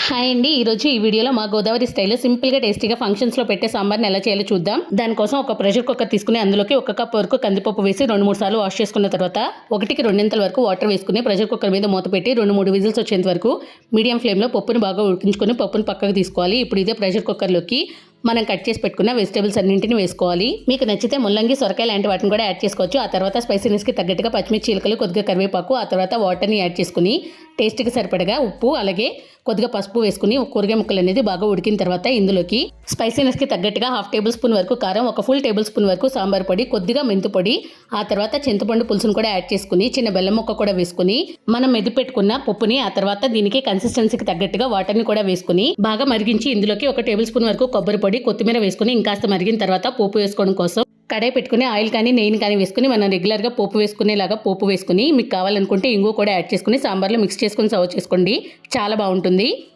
Hi అండి, ఈరోజు ఈ వీడియోలో మా గోదావరి స్టైల్లో సింపుల్గా టేస్టీగా ఫంక్షన్స్లో పెట్టే సాంబార్ని ఎలా చేయాలో చూద్దాం. దానికోసం ఒక ప్రెషర్ కుక్కర్ తీసుకుని అందులోకి 1 కప్ వరకు కందిపప్పు వేసి 2-3 సార్లు వాష్ చేసుకున్న తర్వాత 1కి 2 వరకు వాటర్ వేసుకుని ప్రెషర్ కుక్కర్ మీద మూత పెట్టి 2-3 విజిల్స్ వచ్చేంత వరకు మీడియం ఫ్లేమ్లో పప్పుని బాగా ఉడికించుకొని పప్పుని పక్కకు తీసుకోవాలి. ఇప్పుడు ఇదే ప్రెషర్ కుక్కర్లోకి మనం కట్ చేసి పెట్టుకున్న వెజిటేబుల్స్ అన్నింటిని వేసుకోవాలి. మీకు నచ్చితే ముల్లంగి, సొరకాయ లాంటి వాటిని కూడా యాడ్ చేసుకోవచ్చు. ఆ తర్వాత స్పైసీనెస్కి తగ్గట్టుగా పచ్చిమిర్చి చీలకలు, కొద్దిగా కరివేపాకు, ఆ తర్వాత వాటర్ని యాడ్ చేసుకుని టేస్ట్కి సరిపడగా ఉప్పు, అలాగే కొద్దిగా పసుపు వేసుకుని కూరగాయ ముక్కలు అనేది బాగా ఉడికిన తర్వాత ఇందులోకి స్పైసీనెస్కి తగ్గట్టుగా 1/2 టేబుల్ స్పూన్ వరకు కారం, 1 ఫుల్ టేబుల్ స్పూన్ వరకు సాంబార్ పొడి, కొద్దిగా మెంతు పొడి, ఆ తర్వాత చింతపండు పులుసును కూడా యాడ్ చేసుకుని చిన్న బెల్లం ముక్క కూడా వేసుకుని మనం మెది పెట్టుకున్న పప్పుని ఆ తర్వాత దీనికి కన్సిస్టెన్సీకి తగ్గట్టుగా వాటర్ని కూడా వేసుకుని బాగా మరిగించి ఇందులోకి 1 టేబుల్ స్పూన్ వరకు కొబ్బరి పొడి, కొత్తిమీర వేసుకుని ఇంకాస్త మరిగిన తర్వాత పోపు వేసుకోవడం కోసం కడాయి పెట్టుకుని ఆయిల్ కానీ నెయ్యిని కానీ వేసుకుని మనం రెగ్యులర్గా పోపు వేసుకునేలాగా పోపు వేసుకుని మీకు కావాలనుకుంటే ఇంగువ కూడా యాడ్ చేసుకుని సాంబార్లో మిక్స్ చేసుకుని సర్వ్ చేసుకోండి. చాలా బాగుంటుంది.